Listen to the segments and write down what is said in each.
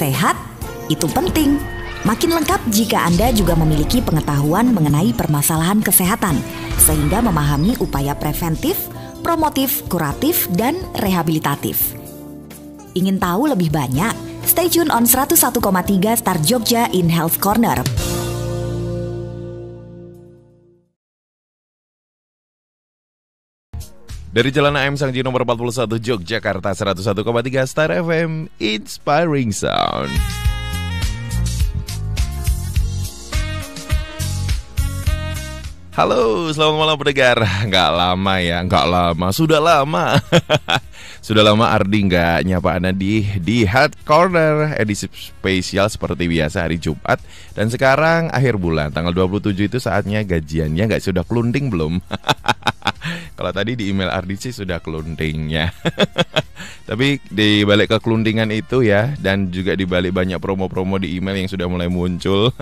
Sehat? Itu penting. Makin lengkap jika Anda juga memiliki pengetahuan mengenai permasalahan kesehatan, sehingga memahami upaya preventif, promotif, kuratif, dan rehabilitatif. Ingin tahu lebih banyak? Stay tune on 101,3 Star Jogja in Health Corner. Dari Jalan AM Sangji nomor 41 Yogyakarta 101,3 Star FM Inspiring Sound. Halo, selamat malam pendengar. Nggak lama, sudah lama. Sudah lama Ardi nggak nyapa Anda di Health Corner edisi spesial seperti biasa hari Jumat. Dan sekarang akhir bulan, tanggal 27 itu saatnya gajiannya. Nggak sudah kelunding belum? Kalau tadi di email Ardi sih sudah kelundingnya. Tapi di balik kekelundingan itu ya, dan juga di balik banyak promo-promo di email yang sudah mulai muncul,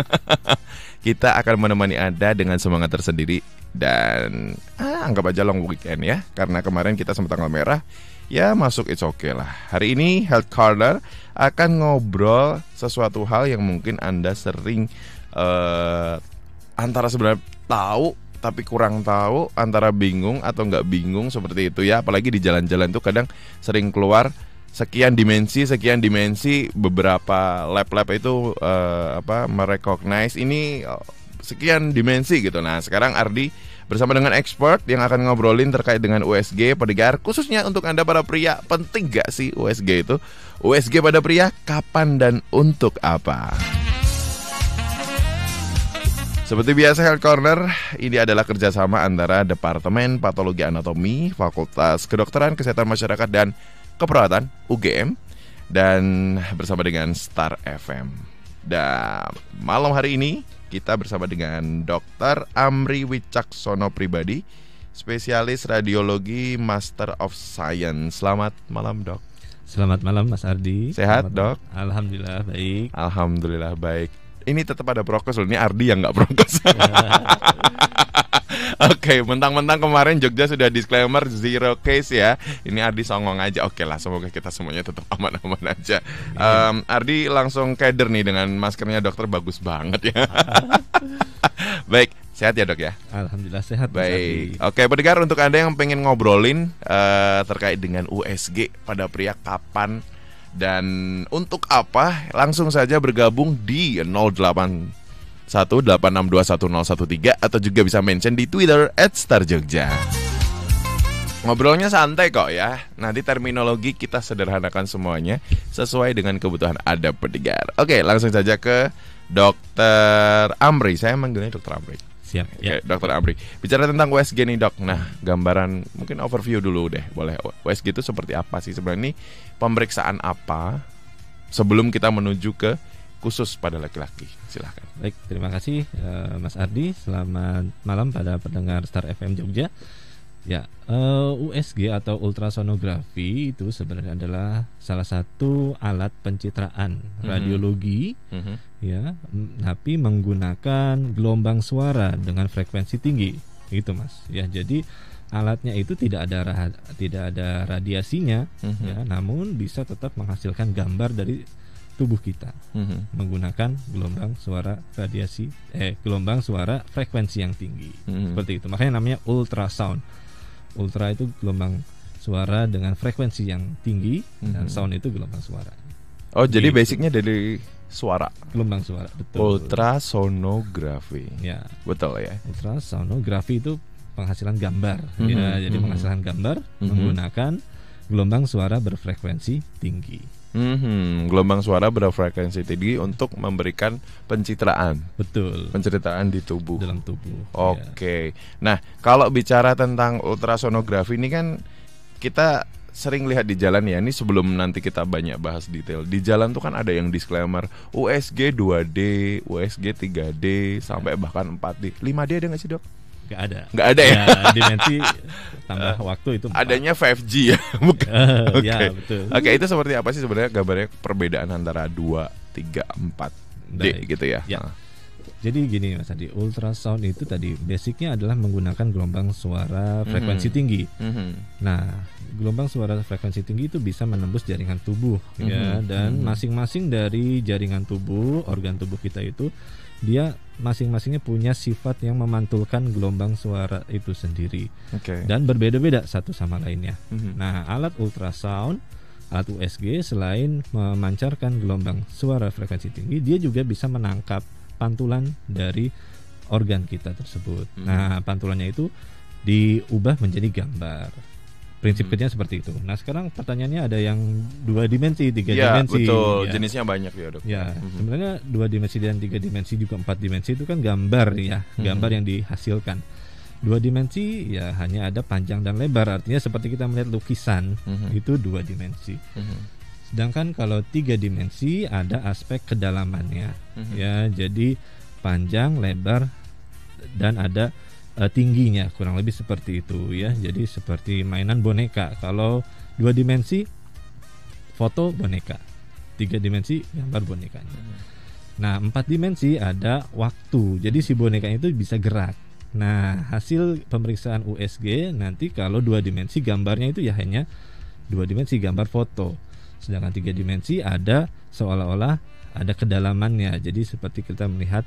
kita akan menemani Anda dengan semangat tersendiri. Dan anggap aja long weekend ya, karena kemarin kita sempat tanggal merah. Ya masuk it's okay lah. Hari ini Health Corner akan ngobrol sesuatu hal yang mungkin Anda sering antara sebenarnya tahu tapi kurang tahu, antara bingung atau nggak bingung seperti itu ya. Apalagi di jalan-jalan tuh kadang sering keluar sekian dimensi, beberapa lab-lab itu merecognize ini sekian dimensi gitu. Nah sekarang Ardi bersama dengan expert yang akan ngobrolin terkait dengan USG pendengar, khususnya untuk Anda para pria. Penting gak sih USG itu? USG pada pria, kapan dan untuk apa? Seperti biasa Health Corner, ini adalah kerjasama antara Departemen Patologi Anatomi, Fakultas Kedokteran Kesehatan Masyarakat dan Keperawatan UGM, dan bersama dengan Star FM. Dan malam hari ini kita bersama dengan Dr. Amri Wicaksono Pribadi, spesialis radiologi Master of Science. Selamat malam dok. Selamat malam Mas Ardi. Sehat dok? Alhamdulillah baik. Alhamdulillah baik. Ini tetap ada prokes loh, ini Ardi yang gak prokes. Oke, mentang-mentang kemarin Jogja sudah disclaimer zero case ya. Ini Ardi songong aja. Oke lah, semoga kita semuanya tetap aman-aman aja. Ardi langsung keder nih dengan maskernya dokter, bagus banget ya. Baik, sehat ya dok ya? Alhamdulillah sehat. Baik, oke pendengar, untuk Anda yang pengen ngobrolin terkait dengan USG pada pria, kapan dan untuk apa, langsung saja bergabung di 0818621013 atau juga bisa mention di Twitter @StarJogja. Ngobrolnya santai kok ya. Nanti terminologi kita sederhanakan semuanya sesuai dengan kebutuhan Anda pendengar. Oke, langsung saja ke Dr. Amri. Saya manggilnya Dr. Amri. Siap. Ya. Oke, Dr. Amri. Bicara tentang USG nih dok. Nah, gambaran mungkin overview dulu deh. Boleh. USG itu seperti apa sih sebenarnya? Ini pemeriksaan apa sebelum kita menuju ke khusus pada laki-laki? Silahkan. Baik, terima kasih Mas Ardi. Selamat malam pada pendengar Star FM Jogja. Ya, USG atau ultrasonografi itu sebenarnya adalah salah satu alat pencitraan radiologi, ya, tapi menggunakan gelombang suara dengan frekuensi tinggi, gitu Mas. Ya, jadi alatnya itu tidak ada radiasinya, ya, namun bisa tetap menghasilkan gambar dari tubuh kita menggunakan gelombang suara gelombang suara frekuensi yang tinggi, seperti itu. Makanya namanya ultrasound. Ultra itu gelombang suara dengan frekuensi yang tinggi, dan sound itu gelombang suara. Oh, jadi basicnya dari suara. Gelombang suara, betul. Ultrasonografi. Ya, betul ya. Ultrasonografi itu penghasilan gambar. Ya, jadi penghasilan gambar menggunakan gelombang suara berfrekuensi tinggi. Gelombang suara berfrekuensi tinggi untuk memberikan pencitraan. Betul. Pencitraan di tubuh. Dalam tubuh. Oke. Nah, kalau bicara tentang ultrasonografi ini kan kita sering lihat di jalan ya. Ini sebelum nanti kita banyak bahas detail. Di jalan tuh kan ada yang disclaimer USG 2D, USG 3D sampai bahkan 4D. 5D ada nggak sih dok? Nggak ada ya? Dimensi tambah waktu itu 4. Adanya 5G ya? Bukan. Okay. Ya, betul. Oke, itu seperti apa sih sebenarnya gambarnya, perbedaan antara 2, 3, 4D gitu ya? Ya. Jadi gini Mas Adi, ultrasound itu tadi basicnya adalah menggunakan gelombang suara frekuensi tinggi. Nah, gelombang suara frekuensi tinggi itu bisa menembus jaringan tubuh ya, dan masing-masing dari jaringan tubuh, organ tubuh kita itu dia masing-masingnya punya sifat yang memantulkan gelombang suara itu sendiri. Dan berbeda-beda satu sama lainnya. Nah, alat ultrasound, alat USG selain memancarkan gelombang suara frekuensi tinggi, dia juga bisa menangkap pantulan dari organ kita tersebut. Nah, pantulannya itu diubah menjadi gambar. Prinsip kerjanya seperti itu. Nah, sekarang pertanyaannya ada yang 2 dimensi, 3 dimensi. Betul. Ya. Jenisnya banyak ya, Dok. Ya, sebenarnya 2 dimensi dan 3 dimensi juga 4 dimensi itu kan gambar ya, gambar yang dihasilkan. 2 dimensi ya hanya ada panjang dan lebar, artinya seperti kita melihat lukisan, itu 2 dimensi. Sedangkan kalau 3 dimensi ada aspek kedalamannya, ya, jadi panjang, lebar, dan ada tingginya, kurang lebih seperti itu ya. Jadi seperti mainan boneka. Kalau 2 dimensi foto boneka, 3 dimensi gambar bonekanya. Nah, 4 dimensi ada waktu. Jadi si bonekanya itu bisa gerak. Nah, hasil pemeriksaan USG nanti kalau 2 dimensi gambarnya itu ya hanya 2 dimensi gambar foto. Sedangkan 3 dimensi ada seolah-olah ada kedalamannya. Jadi seperti kita melihat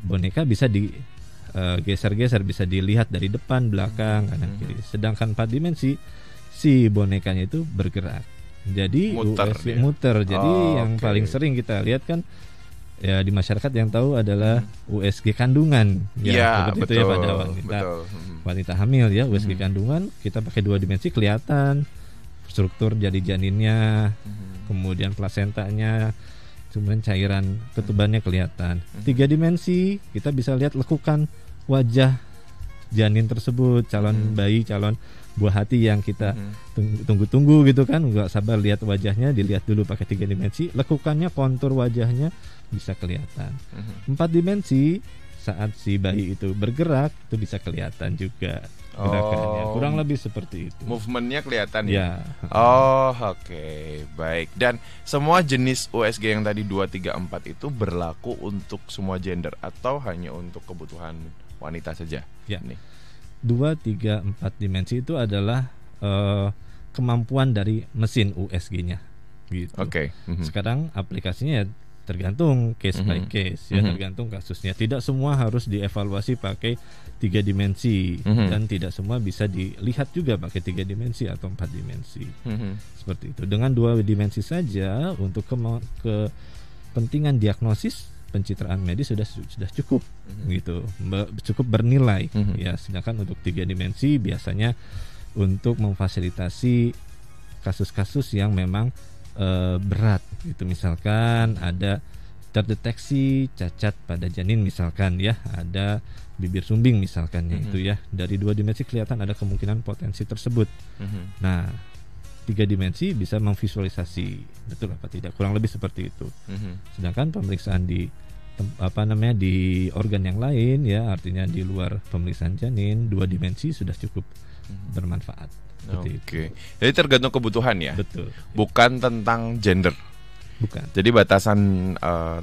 boneka bisa digeser-geser, bisa dilihat dari depan, belakang, kanan, kiri. Sedangkan 4 dimensi si bonekanya itu bergerak. Jadi muter. Jadi yang paling sering kita lihat kan ya di masyarakat yang tahu adalah USG kandungan ya, seperti itu ya pada wanita hamil ya. USG kandungan kita pakai 2 dimensi kelihatan struktur jadi janinnya, kemudian plasentanya, kemudian cairan ketubannya kelihatan. 3 dimensi kita bisa lihat lekukan wajah janin tersebut, calon bayi, calon buah hati yang kita tunggu-tunggu gitu kan, nggak sabar lihat wajahnya, dilihat dulu pakai 3 dimensi, lekukannya, kontur wajahnya bisa kelihatan. 4 dimensi saat si bayi itu bergerak itu bisa kelihatan juga gerakannya, kurang lebih seperti itu. Movementnya kelihatan ya. Oke, baik. Dan semua jenis USG yang tadi 2, 3, 4 itu berlaku untuk semua gender atau hanya untuk kebutuhan wanita saja? Ya. 2, 3, 4 dimensi itu adalah kemampuan dari mesin USG-nya gitu. Sekarang aplikasinya ya tergantung case by case ya, tergantung kasusnya. Tidak semua harus dievaluasi pakai 3 dimensi dan tidak semua bisa dilihat juga pakai 3 dimensi atau 4 dimensi. Seperti itu. Dengan 2 dimensi saja untuk kepentingan diagnosis pencitraan medis sudah cukup gitu, cukup bernilai ya. Sedangkan untuk 3 dimensi biasanya untuk memfasilitasi kasus-kasus yang memang berat gitu, misalkan ada terdeteksi cacat pada janin misalkan ya, ada bibir sumbing misalkan itu ya, dari 2 dimensi kelihatan ada kemungkinan potensi tersebut. Nah, 3 dimensi bisa memvisualisasi betul apa tidak, kurang lebih seperti itu. Sedangkan pemeriksaan di di organ yang lain ya, artinya di luar pemeriksaan janin, 2 dimensi sudah cukup bermanfaat. Jadi tergantung kebutuhan ya. Betul. Bukan tentang gender. Bukan. Jadi batasan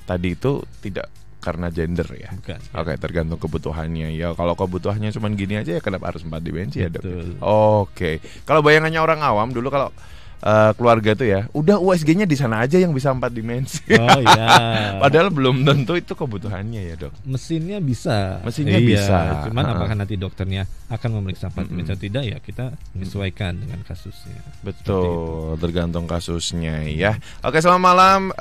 tadi itu tidak karena gender ya. Bukan. Tergantung kebutuhannya ya. Kalau kebutuhannya cuma gini aja ya kenapa harus 4 dimensi ya, Dok? Kalau bayangannya orang awam dulu kalau keluarga tuh ya, udah USG-nya di sana aja yang bisa 4 dimensi. Padahal belum tentu itu kebutuhannya ya, Dok. Mesinnya bisa. Bisa. Cuman apakah nanti dokternya akan memeriksa 4 dimensi atau tidak ya, kita menyesuaikan dengan kasusnya. Betul, tergantung kasusnya ya. Oke, selamat malam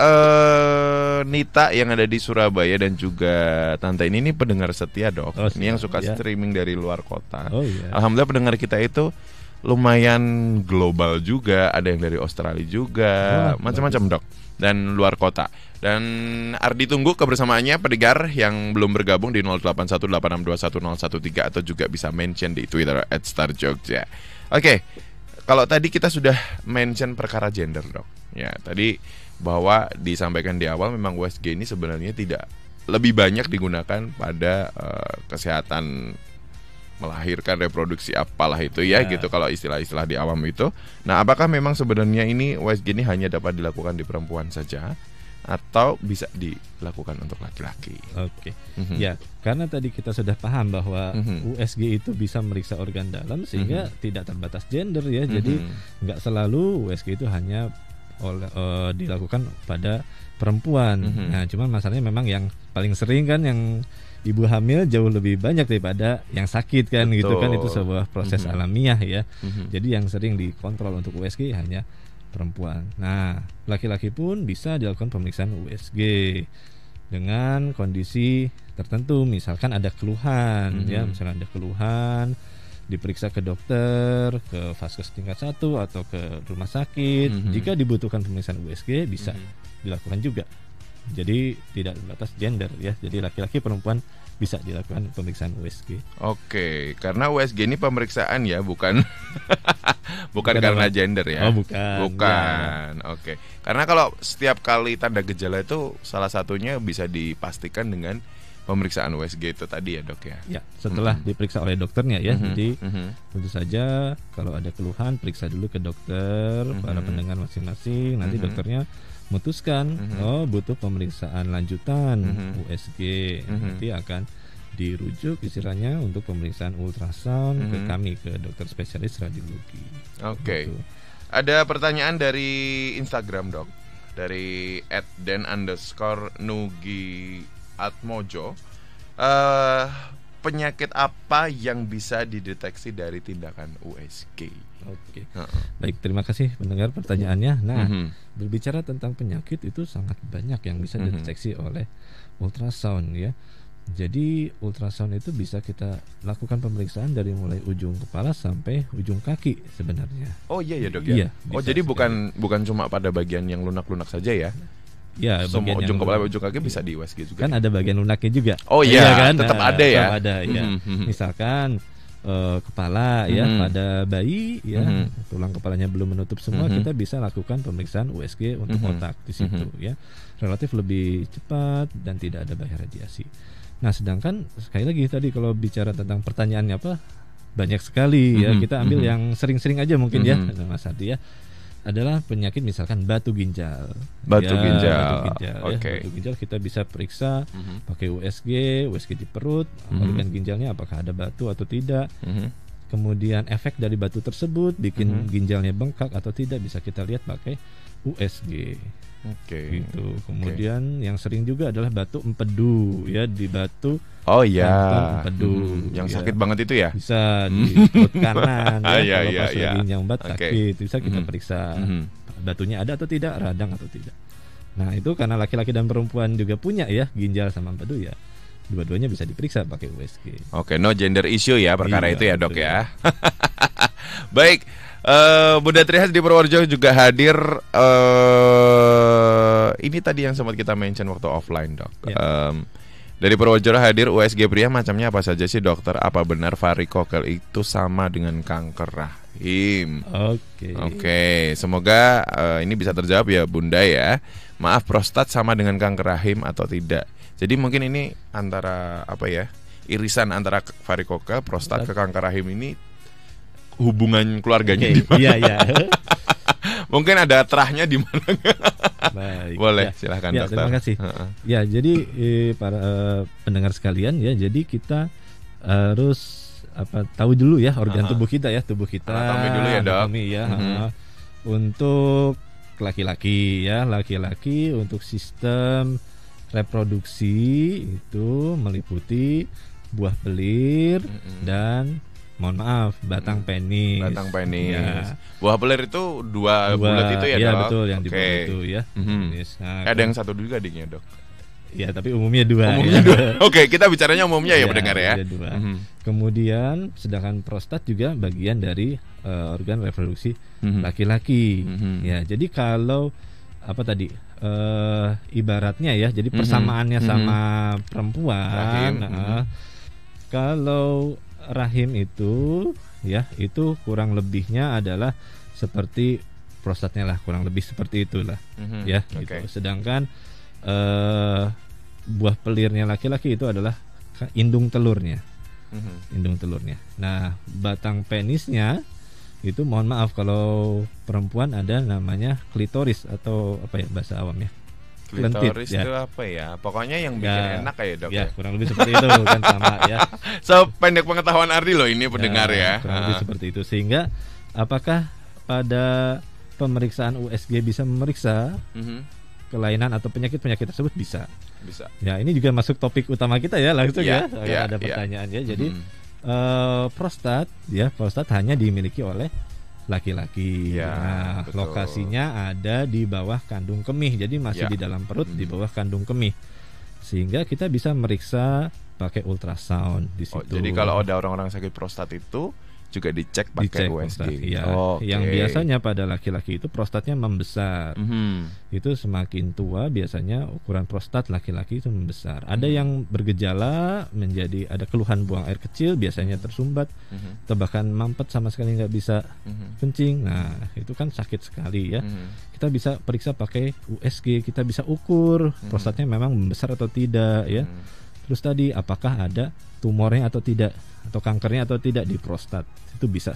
Nita yang ada di Surabaya dan juga Tante ini pendengar setia, Dok. Ini yang suka streaming dari luar kota. Alhamdulillah pendengar kita itu lumayan global juga, ada yang dari Australia juga, macam-macam, Dok, dan luar kota. Dan Ardi tunggu kebersamaannya pendengar yang belum bergabung di 0818621013 atau juga bisa mention di Twitter @starjogja. Oke, kalau tadi kita sudah mention perkara gender, Dok. Ya, tadi bahwa disampaikan di awal memang USG ini sebenarnya tidak lebih banyak digunakan pada kesehatan melahirkan, reproduksi, apalah itu ya gitu kalau istilah-istilah di awam itu. Nah, apakah memang sebenarnya ini USG ini hanya dapat dilakukan di perempuan saja atau bisa dilakukan untuk laki-laki. Oke. Ya, karena tadi kita sudah paham bahwa USG itu bisa meriksa organ dalam sehingga tidak terbatas gender ya. Jadi nggak selalu USG itu hanya dilakukan pada perempuan. Nah, cuman masalahnya memang yang paling sering kan yang ibu hamil jauh lebih banyak daripada yang sakit kan. Betul. Gitu kan, itu sebuah proses alamiah ya. Jadi yang sering dikontrol untuk USG hanya perempuan. Nah, laki-laki pun bisa dilakukan pemeriksaan USG dengan kondisi tertentu, misalkan ada keluhan ya, misalkan ada keluhan, diperiksa ke dokter, ke vaskes tingkat 1 atau ke rumah sakit. Jika dibutuhkan pemeriksaan USG bisa dilakukan juga. Jadi tidak terbatas gender ya. Jadi laki-laki perempuan bisa dilakukan pemeriksaan USG. Oke, karena USG ini pemeriksaan ya, bukan bukan karena apa? gender ya. Oh, bukan. Bukan. Oke. Karena kalau setiap kali tanda gejala itu salah satunya bisa dipastikan dengan pemeriksaan USG itu tadi ya, Dok ya. Ya, setelah diperiksa oleh dokternya ya. Jadi tentu saja kalau ada keluhan periksa dulu ke dokter, para pendengar masing-masing. Nanti dokternya memutuskan butuh pemeriksaan lanjutan USG. Nanti akan dirujuk istilahnya untuk pemeriksaan ultrasound ke kami, ke dokter spesialis radiologi. Oke. Gitu. Ada pertanyaan dari Instagram, Dok, dari @den_nugi@mojo. Penyakit apa yang bisa dideteksi dari tindakan USG? Oke. Baik, terima kasih pendengar pertanyaannya. Nah, berbicara tentang penyakit itu sangat banyak yang bisa dideteksi oleh ultrasound ya. Jadi ultrasound itu bisa kita lakukan pemeriksaan dari mulai ujung kepala sampai ujung kaki sebenarnya. Oh iya ya, Dok ya. Iya, Oh, jadi bukan cuma pada bagian yang lunak-lunak saja ya. Ya, Semua bagian ujung yang kepala, ujung kaki bisa di USG juga. kan ada bagian lunaknya juga. Oh iya, kan? tetap Nah, ada ya. tetap ada ya. Misalkan kepala ya pada bayi ya, tulang kepalanya belum menutup semua, kita bisa lakukan pemeriksaan USG untuk otak di situ ya. Relatif lebih cepat dan tidak ada bahaya radiasi. Nah, sedangkan sekali lagi tadi kalau bicara tentang pertanyaannya apa, banyak sekali ya. Kita ambil yang sering-sering aja mungkin ya, Mas Ardi ya. Adalah penyakit misalkan batu ginjal. Batu Ya, ginjal. batu ginjal ya. Oke. Batu ginjal kita bisa periksa pakai USG di perut, organ ginjalnya apakah ada batu atau tidak. Kemudian efek dari batu tersebut bikin ginjalnya bengkak atau tidak bisa kita lihat pakai USG. Oke. Gitu. Kemudian yang sering juga adalah batu empedu ya, di batu Oh iya. kanton empedu. Yang Ya. sakit banget itu ya? Bisa di perut kanan ya, Iya, kalau iya, pas iya. lagi nyambat Oke. sakit bisa kita periksa batunya ada atau tidak, radang atau tidak. Nah, itu karena laki-laki dan perempuan juga punya ya ginjal sama empedu ya, dua-duanya bisa diperiksa pakai USG. Oke, no gender issue ya perkara Iya, itu ya, Dok betul. ya. Baik, Bunda Trihas di Purworejo juga hadir. Ini tadi yang sempat kita mention waktu offline, Dok. Ya. Dari Purworejo hadir USG pria macamnya apa saja sih, Dokter? Apa benar varikokel itu sama dengan kanker rahim? Oke, semoga ini bisa terjawab ya, Bunda ya. Maaf, prostat sama dengan kanker rahim atau tidak? Jadi mungkin ini antara apa ya? Irisan antara varikokel, prostat ke kanker rahim ini hubungan keluarganya di mana? Iya. Mungkin ada terahnya di mana? Baik. Boleh, Ya. silahkan, Ya, Dokter. terima kasih. Ya, jadi para pendengar sekalian ya, jadi kita harus tahu dulu ya organ tubuh kita ya, Anatomi dulu ya, Dok. Anatomi ya. Untuk laki-laki ya, laki-laki untuk sistem reproduksi itu meliputi buah belir dan mohon maaf batang penis. Batang penis. Ya. Buah belir itu dua bulat itu ya, Iya Dok? betul, yang di Oke. bawah itu ya. Mhm. Penis. Nah, Ada yang satu juga adiknya, Dok. ya tapi umumnya dua. Umumnya ya. dua. Oke, kita bicaranya umumnya ya, pendengar ya. ada dua. Mhm. Kemudian sedangkan prostat juga bagian dari organ reproduksi laki-laki. Ya, jadi kalau apa tadi ibaratnya ya, jadi persamaannya sama perempuan. Rahim. Kalau rahim itu ya, itu kurang lebihnya adalah seperti prostatnya lah, kurang lebih seperti itulah ya gitu. Oke. Sedangkan buah pelirnya laki-laki itu adalah indung telurnya. Indung telurnya. Nah, batang penisnya itu mohon maaf kalau perempuan ada namanya klitoris atau apa ya bahasa awamnya. Klitoris ya. itu apa ya? Pokoknya yang bikin enak ya dok ya. Kurang lebih seperti itu kan sama ya. So pendek pengetahuan Ardi loh ini pendengar ya. Kurang lebih seperti itu. Sehingga apakah pada pemeriksaan USG bisa memeriksa kelainan atau penyakit-penyakit tersebut? Bisa. Ya, ini juga masuk topik utama kita ya langsung ada pertanyaan ya. Jadi prostat hanya dimiliki oleh laki-laki. Nah, betul. lokasinya ada di bawah kandung kemih. Jadi masih di dalam perut di bawah kandung kemih. Sehingga kita bisa meriksa pakai ultrasound di situ. Jadi kalau ada orang-orang sakit prostat itu juga dicek pakai USG. Ya. Yang biasanya pada laki-laki itu prostatnya membesar. Itu semakin tua biasanya ukuran prostat laki-laki itu membesar. Ada yang bergejala menjadi ada keluhan buang air kecil, biasanya tersumbat, atau bahkan mampet sama sekali nggak bisa kencing. Nah, itu kan sakit sekali ya. Kita bisa periksa pakai USG, kita bisa ukur prostatnya memang membesar atau tidak ya. Terus tadi apakah ada tumornya atau tidak, atau kankernya atau tidak di prostat, itu bisa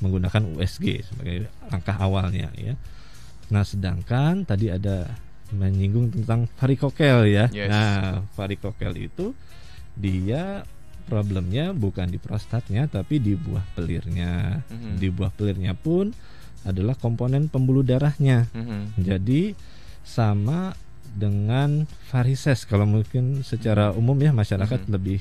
menggunakan USG sebagai langkah awalnya ya. Nah, sedangkan tadi ada menyinggung tentang varikokel ya. Nah, varikokel itu dia problemnya bukan di prostatnya tapi di buah pelirnya. Di buah pelirnya pun adalah komponen pembuluh darahnya. Jadi sama dengan varises. Kalau mungkin secara umum ya masyarakat lebih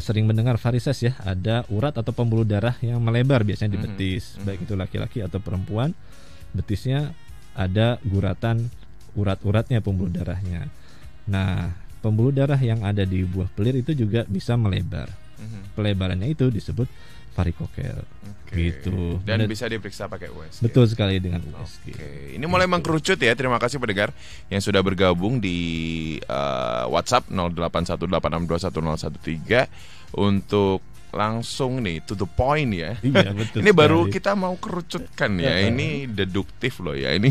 sering mendengar varises ya, ada urat atau pembuluh darah yang melebar biasanya di betis, baik itu laki-laki atau perempuan. Betisnya ada guratan urat-uratnya pembuluh darahnya. Nah, pembuluh darah yang ada di buah pelir itu juga bisa melebar. Pelebarannya itu disebut varikokel. Gitu. Dan bisa diperiksa pakai USG. Betul sekali dengan USG. Ini mulai mengkerucut ya. Terima kasih pendengar yang sudah bergabung di WhatsApp 0818621013 untuk langsung nih to the point ya. Iya, betul. Ini baru kita mau kerucutkan ya. Ini deduktif loh ya ini.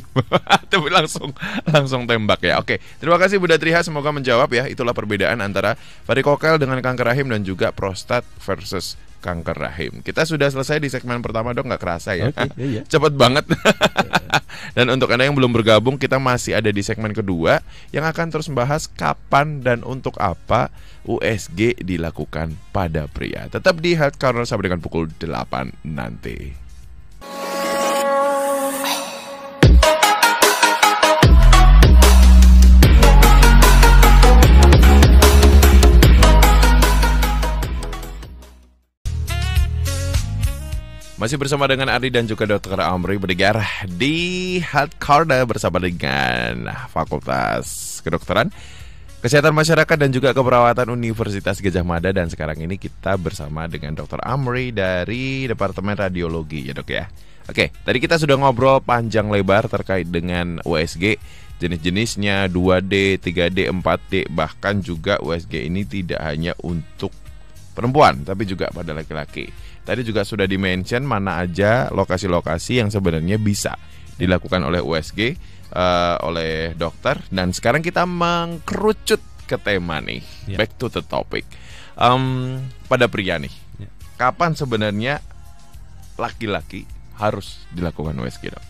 Tapi langsung tembak ya. Oke, terima kasih Bunda Triha, semoga menjawab ya. Itulah perbedaan antara varikokel dengan kanker rahim dan juga prostat versus kanker rahim. Kita sudah selesai di segmen pertama dok, nggak kerasa ya. Cepet banget. Dan untuk Anda yang belum bergabung, kita masih ada di segmen kedua yang akan terus membahas kapan dan untuk apa USG dilakukan pada pria. Tetap di Health Corner sampai dengan pukul 8 nanti. Masih bersama dengan Ardi dan juga Dr. Amri berdegar di Health Corner bersama dengan Fakultas Kedokteran, Kesehatan Masyarakat dan juga Keperawatan Universitas Gadjah Mada. Dan sekarang ini kita bersama dengan Dr. Amri dari Departemen Radiologi ya dok ya. Oke, tadi kita sudah ngobrol panjang lebar terkait dengan USG, jenis-jenisnya 2D, 3D, 4D, bahkan juga USG ini tidak hanya untuk perempuan tapi juga pada laki-laki. Tadi juga sudah di-mention mana aja lokasi-lokasi yang sebenarnya bisa dilakukan oleh USG oleh dokter. Dan sekarang kita mengkerucut ke tema nih, back to the topic. Pada pria nih, kapan sebenarnya laki-laki harus dilakukan USG dok?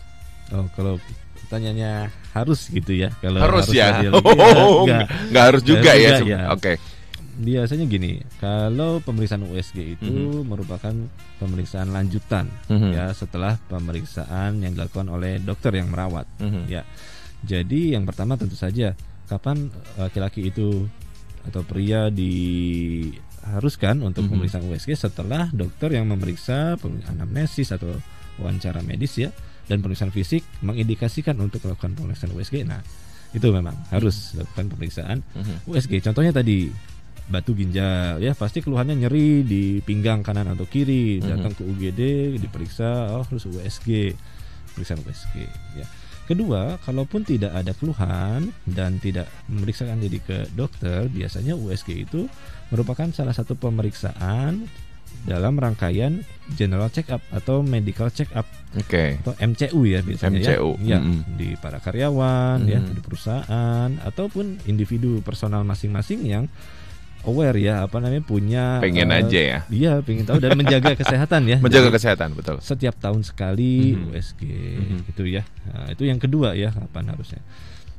Oh, kalau pertanyaannya harus gitu ya? Kalau harus ya? Nggak harus juga ya? Oke. Biasanya gini, kalau pemeriksaan USG itu merupakan pemeriksaan lanjutan ya setelah pemeriksaan yang dilakukan oleh dokter yang merawat ya. Jadi yang pertama tentu saja kapan laki-laki itu atau pria diharuskan untuk pemeriksaan USG setelah dokter yang memeriksa anamnesis atau wawancara medis ya dan pemeriksaan fisik mengindikasikan untuk melakukan pemeriksaan USG. Nah, itu memang harus dilakukan pemeriksaan USG. Contohnya tadi batu ginjal ya, pasti keluhannya nyeri di pinggang kanan atau kiri, datang ke UGD diperiksa, harus USG, pemeriksaan USG ya. Kedua, kalaupun tidak ada keluhan dan tidak memeriksakan diri ke dokter, biasanya USG itu merupakan salah satu pemeriksaan dalam rangkaian general check up atau medical check up atau MCU ya biasanya MCU. Ya di para karyawan ya di perusahaan ataupun individu personal masing-masing yang aware ya, punya pengen aja ya. Iya, pengen tahu dan menjaga kesehatan ya. Menjaga kesehatan, betul. Setiap tahun sekali USG itu ya. Nah, itu yang kedua ya, kapan harusnya.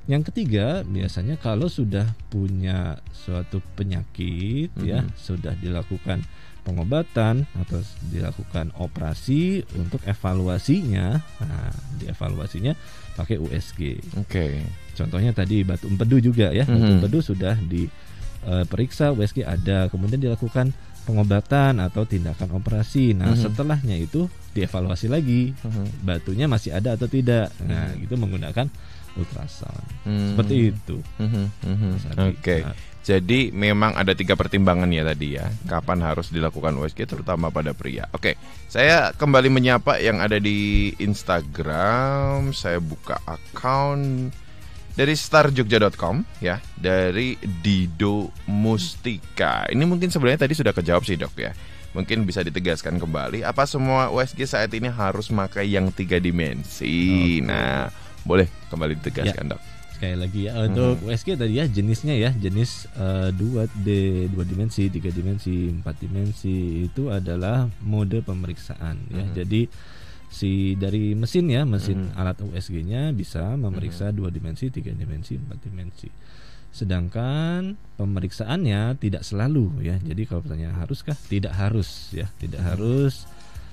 Yang ketiga, biasanya kalau sudah punya suatu penyakit ya, sudah dilakukan pengobatan atau dilakukan operasi, untuk evaluasinya, nah dievaluasinya pakai USG. Oke. Contohnya tadi batu empedu juga ya, batu empedu sudah diperiksa USG ada, kemudian dilakukan pengobatan atau tindakan operasi. Nah setelahnya itu dievaluasi lagi, batunya masih ada atau tidak. Nah itu menggunakan ultrasound. Seperti itu. Oke. Nah, jadi memang ada 3 pertimbangan ya tadi ya, kapan harus dilakukan USG terutama pada pria. Oke, saya kembali menyapa yang ada di Instagram. Saya buka account dari starjogja.com ya, dari Dido Mustika. Ini mungkin sebenarnya tadi sudah kejawab sih dok ya. Mungkin bisa ditegaskan kembali, apa semua USG saat ini harus pakai yang 3 dimensi? Nah, boleh kembali ditegaskan dok. Sekali lagi ya, untuk USG tadi ya jenisnya ya, jenis 2 dimensi, 3 dimensi, 4 dimensi itu adalah mode pemeriksaan ya. Jadi dari mesin ya, mesin alat USG-nya bisa memeriksa 2 dimensi, 3 dimensi, 4 dimensi. Sedangkan pemeriksaannya tidak selalu ya. Jadi kalau pertanyaan haruskah? Tidak harus ya, tidak harus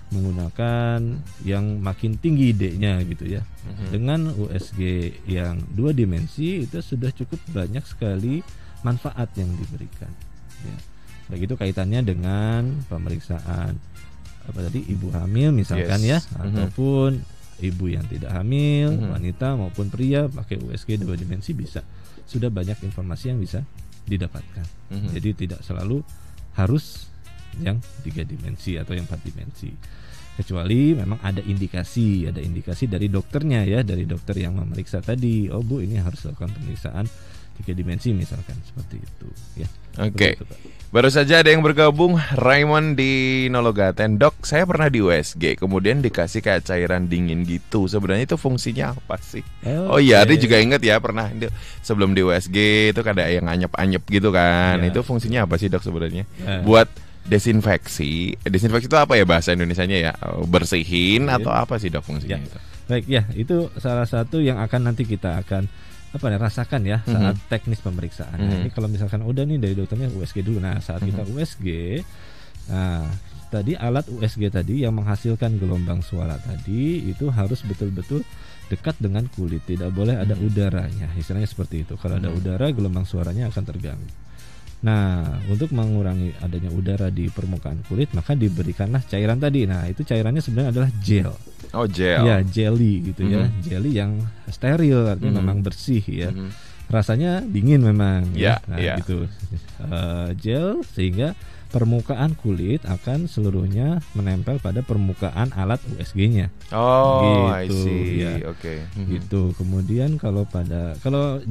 menggunakan yang makin tinggi D-nya gitu ya. Dengan USG yang 2 dimensi itu sudah cukup banyak sekali manfaat yang diberikan ya. Baik itu kaitannya dengan pemeriksaan ibu hamil misalkan ya, ataupun ibu yang tidak hamil, wanita maupun pria, pakai USG 2 dimensi bisa. Sudah banyak informasi yang bisa didapatkan. Jadi tidak selalu harus yang 3 dimensi atau yang 4 dimensi, kecuali memang ada indikasi dari dokternya ya, dari dokter yang memeriksa tadi. Oh Bu, ini harus lakukan pemeriksaan 3 dimensi misalkan, seperti itu ya. Oke. Baru saja ada yang bergabung, Raymond di Nologaten. Dok, saya pernah di USG, kemudian dikasih kayak cairan dingin gitu. Sebenarnya itu fungsinya apa sih? Oh iya, Ardi juga inget ya pernah sebelum di USG itu ada yang anyep-anyep gitu kan. Itu fungsinya apa sih dok sebenarnya? Buat desinfeksi. Desinfeksi itu apa ya bahasa Indonesianya ya? Bersihin atau apa sih dok fungsinya itu? Baik ya, itu salah satu yang akan nanti kita akan rasakan ya saat teknis pemeriksaan. Nah, ini kalau misalkan udah nih dari dokternya USG dulu. Nah, saat kita USG, nah tadi alat USG tadi yang menghasilkan gelombang suara tadi itu harus betul-betul dekat dengan kulit, tidak boleh ada udaranya. Istilahnya seperti itu. Kalau ada udara, gelombang suaranya akan terganggu. Nah, untuk mengurangi adanya udara di permukaan kulit, maka diberikanlah cairan tadi. Nah, itu cairannya sebenarnya adalah gel. Oh, gel. Ya, jelly gitu ya. Jelly yang steril, artinya memang bersih ya. Rasanya dingin memang ya. Nah, gitu. Gel sehingga permukaan kulit akan seluruhnya menempel pada permukaan alat USG-nya. Oh, gitu, I see. ya. Oke. Gitu. Kemudian kalau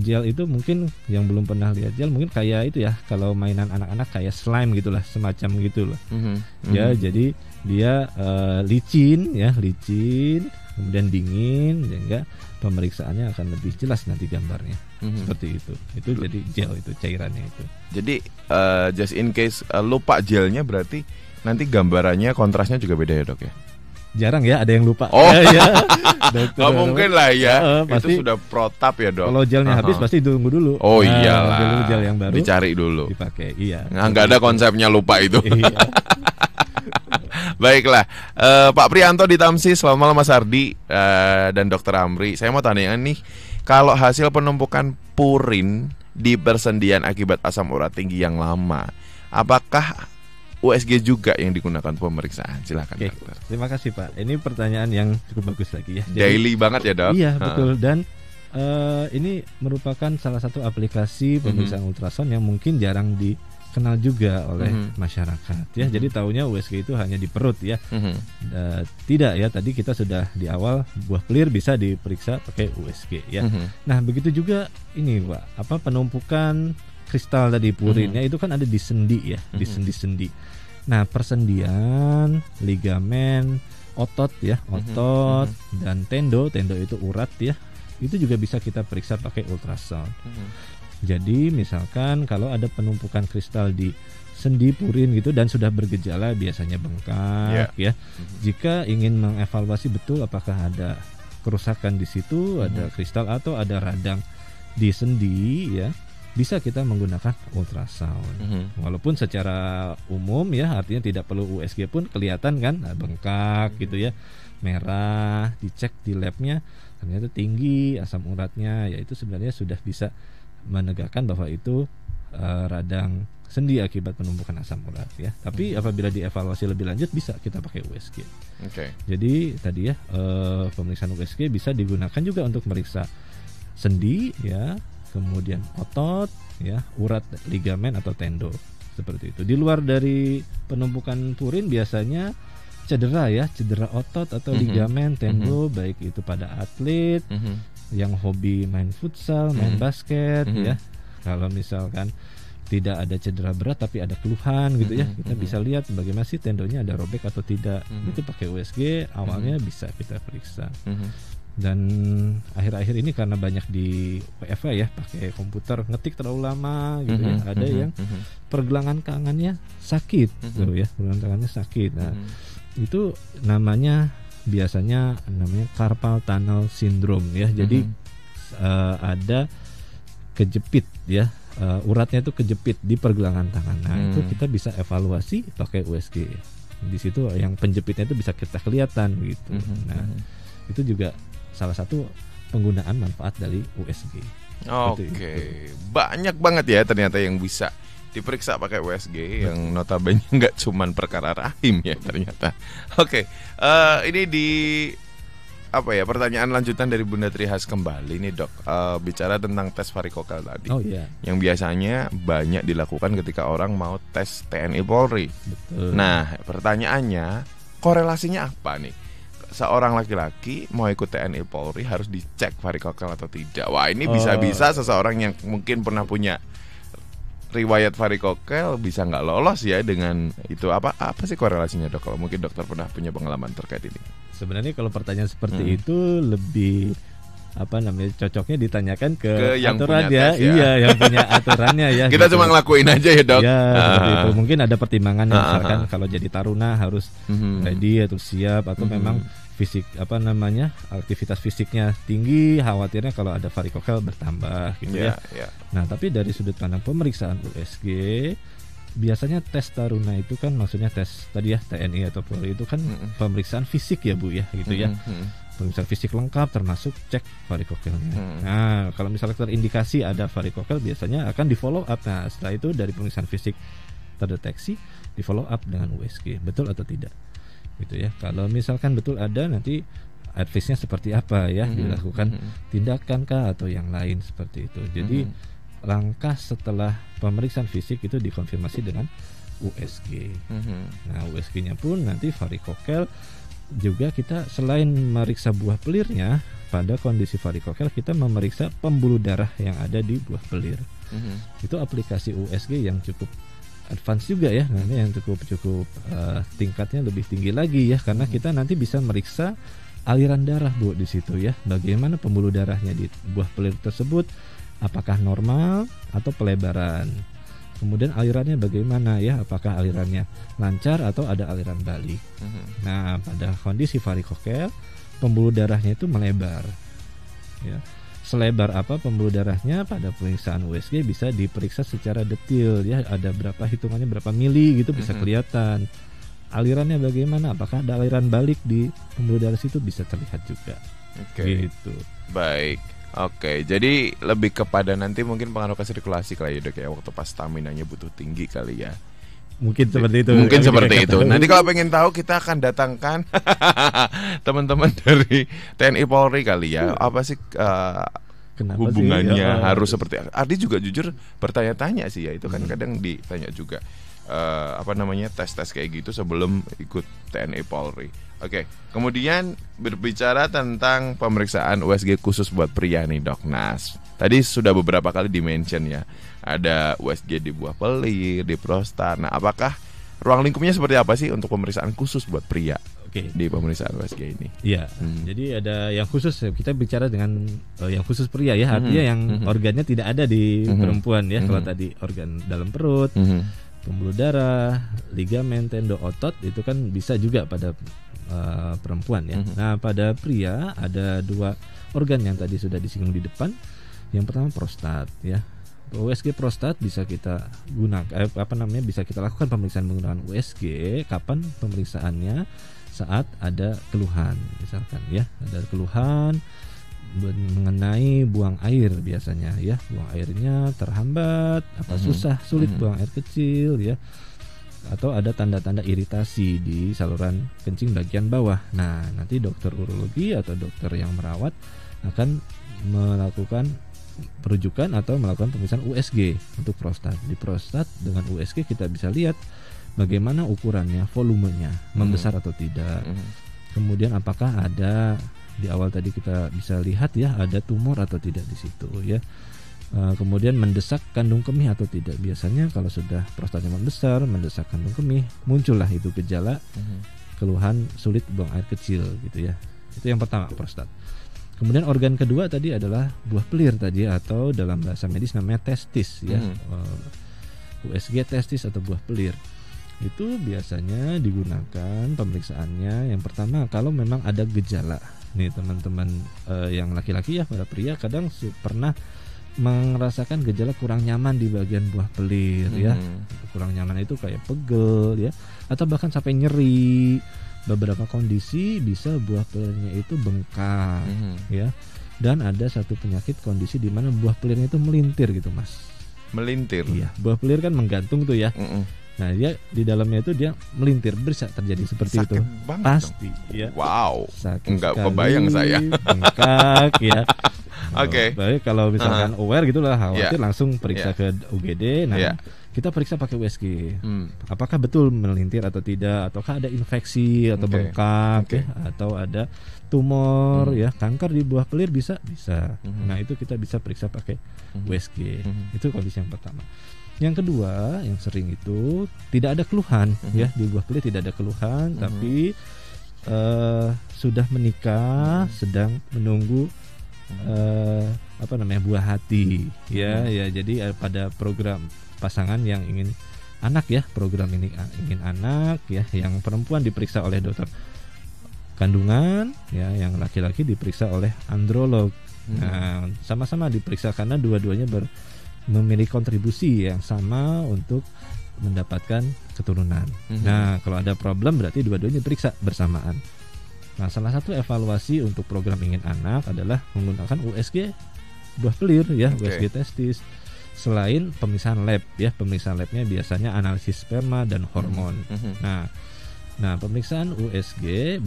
gel itu mungkin yang belum pernah lihat gel mungkin kayak itu ya, kalau mainan anak-anak kayak slime gitulah, semacam gitu loh. Ya, jadi dia licin, kemudian dingin, sehingga pemeriksaannya akan lebih jelas nanti gambarnya. Seperti itu. Itu jadi gel itu cairannya itu. Jadi just in case lupa gelnya, berarti nanti gambarannya kontrasnya juga beda ya dok ya? Jarang ya ada yang lupa. Oh, ya. Oh mungkin lah ya. Pasti, itu sudah protap ya dok. Kalau gelnya habis pasti tunggu dulu. Oh iyalah. Dulu gel yang baru dicari dulu. Dipakai. Iya. Nggak ada konsepnya lupa itu. Iya. Baiklah, Pak Prianto di Tamsi, selamat malam Mas Ardi dan Dokter Amri. Saya mau tanya nih, kalau hasil penumpukan purin di persendian akibat asam urat tinggi yang lama, apakah USG juga yang digunakan pemeriksaan? Silakan dokter. Terima kasih Pak. Ini pertanyaan yang cukup bagus lagi ya. Daily banget ya dok. Iya betul, dan ini merupakan salah satu aplikasi pemeriksaan ultrasound yang mungkin jarang dikenal juga oleh masyarakat ya. Jadi taunya USG itu hanya di perut ya. Tidak ya, tadi kita sudah di awal buah pelir bisa diperiksa pakai USG ya. Nah begitu juga ini Pak, penumpukan kristal tadi purinnya itu kan ada di sendi ya, di sendi-sendi. Nah persendian, ligamen, otot ya, dan tendo itu urat ya, itu juga bisa kita periksa pakai ultrasound. Jadi misalkan kalau ada penumpukan kristal di sendi purin gitu dan sudah bergejala, biasanya bengkak ya. Jika ingin mengevaluasi betul apakah ada kerusakan di situ, ada kristal atau ada radang di sendi ya bisa kita menggunakan ultrasound. Walaupun secara umum ya artinya tidak perlu USG pun kelihatan kan bengkak gitu ya, merah, dicek di labnya ternyata tinggi asam uratnya, ya itu sebenarnya sudah bisa menegakkan bahwa itu radang sendi akibat penumpukan asam urat ya. Tapi apabila dievaluasi lebih lanjut bisa kita pakai USG. Jadi tadi ya pemeriksaan USG bisa digunakan juga untuk meriksa sendi ya, kemudian otot ya, urat ligamen atau tendo seperti itu. Di luar dari penumpukan purin biasanya cedera ya, cedera otot atau ligamen, tendo baik itu pada atlet yang hobi main futsal, main basket ya. Kalau misalkan tidak ada cedera berat tapi ada keluhan gitu ya, kita bisa lihat bagaimana sih tendonya ada robek atau tidak. Itu pakai USG awalnya bisa kita periksa. Dan akhir-akhir ini karena banyak di WFH ya, pakai komputer ngetik terlalu lama gitu ya, ada yang pergelangan tangannya sakit gitu ya, pergelangan tangannya sakit. Nah, itu namanya biasanya namanya carpal tunnel syndrome ya. Jadi ada kejepit ya, uratnya itu kejepit di pergelangan tangan. Nah, itu kita bisa evaluasi pakai USG. Di situ yang penjepitnya itu bisa kita kelihatan gitu. Nah, itu juga salah satu penggunaan manfaat dari USG. Oke, banyak banget ya ternyata yang bisa diperiksa pakai USG yang notabene nggak cuman perkara rahim ya ternyata. Oke, ini di apa ya, pertanyaan lanjutan dari Bunda Trihas kembali nih dok, bicara tentang tes varikokel tadi. Yang biasanya banyak dilakukan ketika orang mau tes TNI Polri. Betul. Nah pertanyaannya, korelasinya apa nih? Seorang laki-laki mau ikut TNI Polri harus dicek varikokel atau tidak? Wah, ini bisa-bisa seseorang yang mungkin pernah punya riwayat varikokel bisa nggak lolos ya dengan itu. Apa sih korelasinya dok? Kalau mungkin dokter pernah punya pengalaman terkait ini. Sebenarnya kalau pertanyaan seperti itu lebih cocoknya ditanyakan ke yang aturan punya ya. tes ya. Iya, yang punya aturannya ya. Kita gitu. cuma ngelakuin aja ya dok. Ya, seperti itu. Mungkin ada pertimbangan misalkan kalau jadi taruna harus ready atau siap, atau memang fisik aktivitas fisiknya tinggi, khawatirnya kalau ada varikokel bertambah gitu ya. Nah, tapi dari sudut pandang pemeriksaan USG, biasanya tes taruna itu kan maksudnya tes tadi ya TNI atau Polri itu kan pemeriksaan fisik ya Bu ya gitu ya. Pemeriksaan fisik lengkap termasuk cek varikokelnya. Nah, kalau misalnya terindikasi ada varikokel biasanya akan di follow up. Nah, setelah itu dari pemeriksaan fisik terdeteksi, di follow up dengan USG, betul atau tidak gitu ya. Kalau misalkan betul ada, nanti advice-nya seperti apa ya, dilakukan tindakan kah atau yang lain seperti itu. Jadi langkah setelah pemeriksaan fisik itu dikonfirmasi dengan USG. Nah, USG-nya pun nanti varikokel juga kita selain meriksa buah pelirnya, pada kondisi varikokel kita memeriksa pembuluh darah yang ada di buah pelir. Itu aplikasi USG yang cukup advance juga ya, nanti yang cukup tingkatnya lebih tinggi lagi ya, karena kita nanti bisa meriksa aliran darah Bu di situ ya, bagaimana pembuluh darahnya di buah pelir tersebut, apakah normal atau pelebaran, kemudian alirannya bagaimana ya, apakah alirannya lancar atau ada aliran balik. Nah, pada kondisi varikokel pembuluh darahnya itu melebar ya. Selebar apa pembuluh darahnya, pada pemeriksaan USG bisa diperiksa secara detail ya, ada berapa hitungannya, berapa mili gitu bisa kelihatan. Alirannya bagaimana, apakah ada aliran balik di pembuluh darah situ bisa terlihat juga. Gitu. Baik. Oke, jadi lebih kepada nanti mungkin pengaruh ke sirkulasi kali ya dok ya, waktu pas stamina-nya butuh tinggi kali ya. Mungkin seperti itu. Mungkin seperti itu. Nanti kalau pengen tahu kita akan datangkan teman-teman dari TNI Polri kali ya. Apa sih hubungannya sih? Harus seperti Ardi juga jujur bertanya-tanya sih ya, itu kan kadang ditanya juga tes-tes kayak gitu sebelum ikut TNI Polri. Oke, kemudian berbicara tentang pemeriksaan USG khusus buat pria nih dok. Nah, tadi sudah beberapa kali di-mention ya, ada USG di buah pelir, di prostat. Nah, apakah ruang lingkupnya seperti apa sih untuk pemeriksaan khusus buat pria di pemeriksaan USG ini? Iya, jadi ada yang khusus, kita bicara dengan yang khusus pria ya, artinya yang organnya tidak ada di perempuan ya. Kalau tadi organ dalam perut, pembuluh darah, ligamen, tendo, otot itu kan bisa juga pada perempuan ya. Nah, pada pria ada dua organ yang tadi sudah disinggung di depan, Yang pertama prostat ya. USG prostat bisa kita gunakan bisa kita lakukan pemeriksaan menggunakan USG. Kapan pemeriksaannya? Saat ada keluhan, misalkan ya, ada keluhan mengenai buang air biasanya ya, buang airnya terhambat, sulit buang air kecil ya, atau ada tanda-tanda iritasi di saluran kencing bagian bawah. Nah, nanti dokter urologi atau dokter yang merawat akan melakukan perujukan atau melakukan pemeriksaan USG untuk prostat. Di prostat dengan USG kita bisa lihat bagaimana ukurannya, volumenya, membesar atau tidak. Kemudian apakah ada, di awal tadi kita bisa lihat ya, ada tumor atau tidak di situ ya. Kemudian mendesak kandung kemih atau tidak. Biasanya kalau sudah prostatnya membesar, mendesak kandung kemih, muncullah itu gejala keluhan sulit buang air kecil gitu ya. Itu yang pertama, prostat. Kemudian organ kedua tadi adalah buah pelir tadi, atau dalam bahasa medis namanya testis ya. USG testis atau buah pelir. Itu biasanya digunakan pemeriksaannya yang pertama kalau memang ada gejala. Nih teman-teman yang laki-laki ya, para pria kadang pernah merasakan gejala kurang nyaman di bagian buah pelir ya. Kurang nyaman itu kayak pegel ya, atau bahkan sampai nyeri. Beberapa kondisi bisa buah pelirnya itu bengkak ya. Dan ada satu penyakit kondisi di mana buah pelirnya itu melintir gitu, Mas. Melintir. Iya, buah pelir kan menggantung tuh ya. Nah, dia di dalamnya itu dia melintir, bisa terjadi seperti sakit itu. Banget pasti dong. ya. Wow. Sakit Enggak sekali, kebayang saya. Bengkak ya. Oke. Baik, kalau misalkan aware gitulah, khawatir Yeah. langsung periksa ke UGD. Nah, Yeah. kita periksa pakai USG. Apakah betul melintir atau tidak, ataukah ada infeksi atau bengkak ya, atau ada tumor ya, kanker di buah pelir bisa. Nah, itu kita bisa periksa pakai USG. Itu kondisi yang pertama. Yang kedua, yang sering itu tidak ada keluhan ya, di buah pelir tidak ada keluhan, tapi sudah menikah, sedang menunggu buah hati ya. Jadi pada program pasangan yang ingin anak ya, program ini ingin anak ya, yang perempuan diperiksa oleh dokter kandungan ya, yang laki-laki diperiksa oleh androlog. Nah, sama-sama diperiksa karena dua-duanya memiliki kontribusi yang sama untuk mendapatkan keturunan. Nah, kalau ada problem berarti dua-duanya diperiksa bersamaan. Nah, salah satu evaluasi untuk program ingin anak adalah menggunakan USG buah pelir ya, USG testis. Selain pemeriksaan lab ya, pemeriksaan labnya biasanya analisis sperma dan hormon. Nah, pemeriksaan USG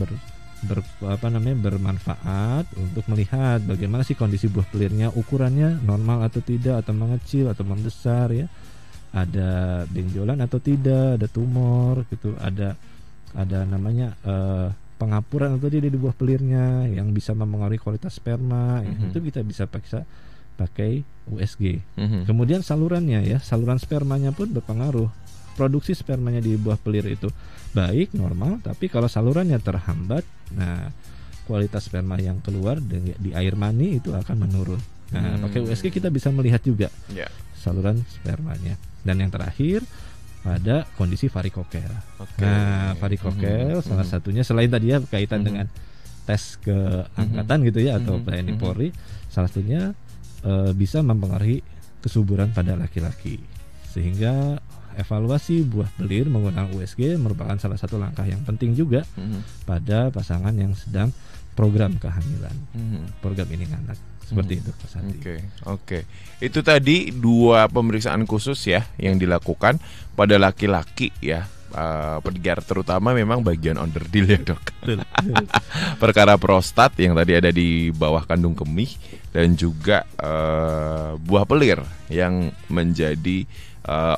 bermanfaat untuk melihat bagaimana sih kondisi buah pelirnya, ukurannya normal atau tidak, atau mengecil atau membesar ya, ada benjolan atau tidak, ada tumor gitu, ada namanya pengapuran atau tidak di buah pelirnya yang bisa mempengaruhi kualitas sperma. Itu kita bisa periksa pakai USG. Kemudian salurannya ya, saluran spermanya pun berpengaruh. Produksi spermanya di buah pelir itu baik, normal, tapi kalau salurannya terhambat, nah kualitas sperma yang keluar di air mani itu akan menurun. Nah, pakai USG kita bisa melihat juga saluran spermanya. Dan yang terakhir ada kondisi varikokel. Nah, varikokel salah satunya selain tadi ya berkaitan dengan tes keangkatan gitu ya, atau TNI Polri, salah satunya bisa mempengaruhi kesuburan pada laki-laki. Sehingga evaluasi buah pelir menggunakan USG merupakan salah satu langkah yang penting juga pada pasangan yang sedang program kehamilan, program ini anak. Seperti itu, Pak Sandi. Oke. Itu tadi 2 pemeriksaan khusus ya yang dilakukan pada laki-laki ya. Pendengar terutama memang bagian underdill ya, Dok. Perkara prostat yang tadi ada di bawah kandung kemih, dan juga buah pelir yang menjadi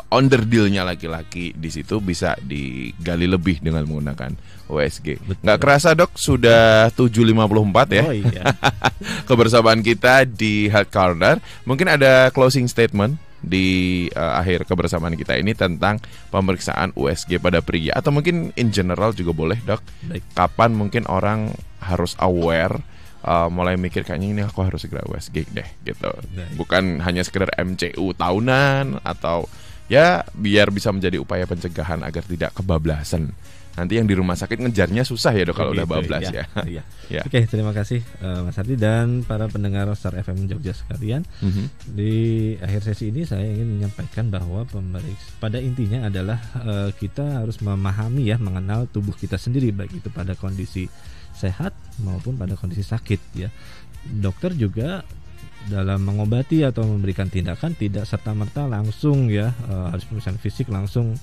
underdillnya laki-laki. Di situ bisa digali lebih dengan menggunakan USG. Nggak kerasa, Dok, sudah 7.54 ya. Oh iya. Kebersamaan kita di Health Corner. Mungkin ada closing statement di akhir kebersamaan kita ini tentang pemeriksaan USG pada pria, atau mungkin in general juga boleh, Dok. Baik. Kapan mungkin orang harus aware, mulai mikir kayaknya ini aku harus segera USG deh gitu. Bukan hanya sekedar MCU tahunan, atau ya biar bisa menjadi upaya pencegahan agar tidak kebablasan nanti yang di rumah sakit ngejarnya susah ya dok kalau udah bablas ya. Iya. Ya. Oke, terima kasih Mas Ardi dan para pendengar Star FM Jogja sekalian. Di akhir sesi ini saya ingin menyampaikan bahwa pada intinya adalah kita harus memahami ya, mengenal tubuh kita sendiri, baik itu pada kondisi sehat maupun pada kondisi sakit ya. Dokter juga dalam mengobati atau memberikan tindakan tidak serta-merta langsung ya harus pemeriksaan fisik langsung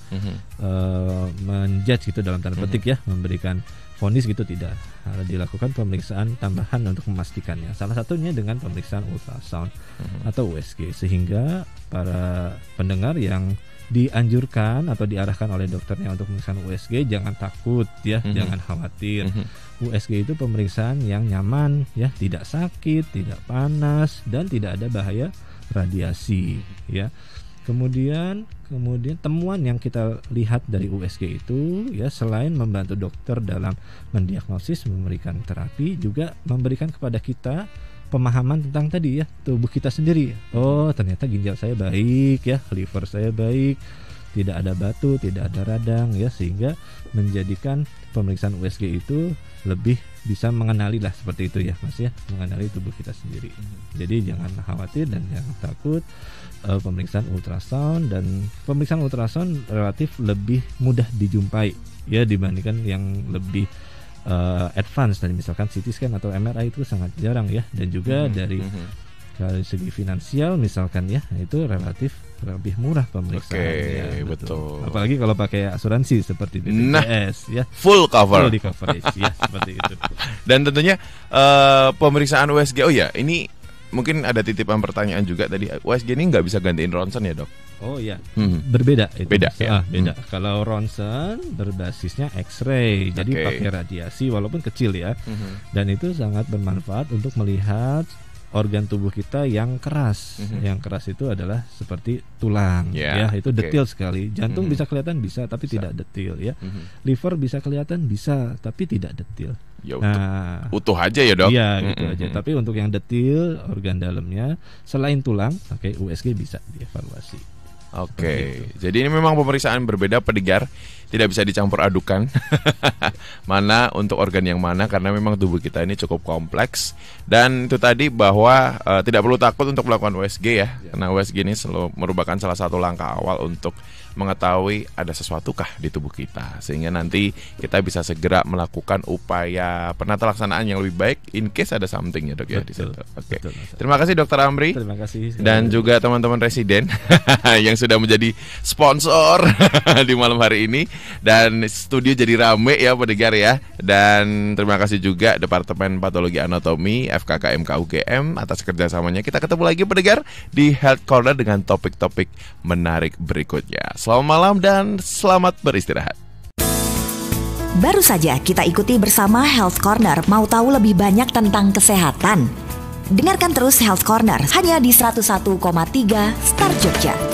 menjudge gitu dalam tanda petik ya, memberikan vonis gitu, tidak. Harus dilakukan pemeriksaan tambahan untuk memastikannya. Salah satunya dengan pemeriksaan ultrasound atau USG, sehingga para pendengar yang dianjurkan atau diarahkan oleh dokternya untuk pemeriksaan USG jangan takut ya, jangan khawatir. USG itu pemeriksaan yang nyaman ya, tidak sakit, tidak panas dan tidak ada bahaya radiasi ya. Kemudian temuan yang kita lihat dari USG itu ya, selain membantu dokter dalam mendiagnosis, memberikan terapi, juga memberikan kepada kita pemahaman tentang tadi ya, tubuh kita sendiri. Oh, ternyata ginjal saya baik ya, liver saya baik, tidak ada batu, tidak ada radang ya, sehingga menjadikan pemeriksaan USG itu lebih bisa mengenali lah, seperti itu ya Mas ya, mengenali tubuh kita sendiri. Jadi jangan khawatir dan jangan takut. Pemeriksaan ultrasound relatif lebih mudah dijumpai ya dibandingkan yang lebih advance, dan misalkan CT scan atau MRI itu sangat jarang ya, dan juga dari segi finansial misalkan ya, itu relatif lebih murah pemeriksaannya. Betul. Apalagi kalau pakai asuransi seperti BPJS ya, full cover, di coverage ya, seperti itu. Dan tentunya pemeriksaan USG, oh ya ini mungkin ada titipan pertanyaan juga tadi, USG ini nggak bisa gantiin ronsen ya dok? Oh iya, berbeda itu. Beda ya? Beda. Kalau ronsen berbasisnya X-ray, jadi pakai radiasi walaupun kecil ya, dan itu sangat bermanfaat untuk melihat organ tubuh kita yang keras. Yang keras itu adalah seperti tulang ya, itu detail sekali. Jantung bisa kelihatan bisa, tapi tidak detail ya. Liver bisa kelihatan bisa, tapi tidak detail. Ya, utuh aja ya dok. Iya gitu aja. Tapi untuk yang detail organ dalamnya selain tulang, pakai USG bisa dievaluasi. Oke, jadi ini memang pemeriksaan berbeda pendengar, tidak bisa dicampur adukan mana untuk organ yang mana, karena memang tubuh kita ini cukup kompleks. Dan itu tadi bahwa tidak perlu takut untuk melakukan USG ya, karena USG ini selalu merupakan salah satu langkah awal untuk mengetahui ada sesuatukah di tubuh kita, sehingga nanti kita bisa segera melakukan upaya penata laksanaan yang lebih baik in case ada something ya dok ya di situ. Oke. Terima kasih Dokter Amri. Terima kasih. Dan juga teman-teman residen yang sudah menjadi sponsor di malam hari ini, dan studio jadi rame ya pendengar ya. Dan terima kasih juga Departemen Patologi Anatomi FKKMK UGM atas kerjasamanya. Kita ketemu lagi pendengar di Health Corner dengan topik-topik menarik berikutnya. Selamat malam dan selamat beristirahat. Baru saja kita ikuti bersama Health Corner. Mau tahu lebih banyak tentang kesehatan? Dengarkan terus Health Corner hanya di 101,3 Star Jogja.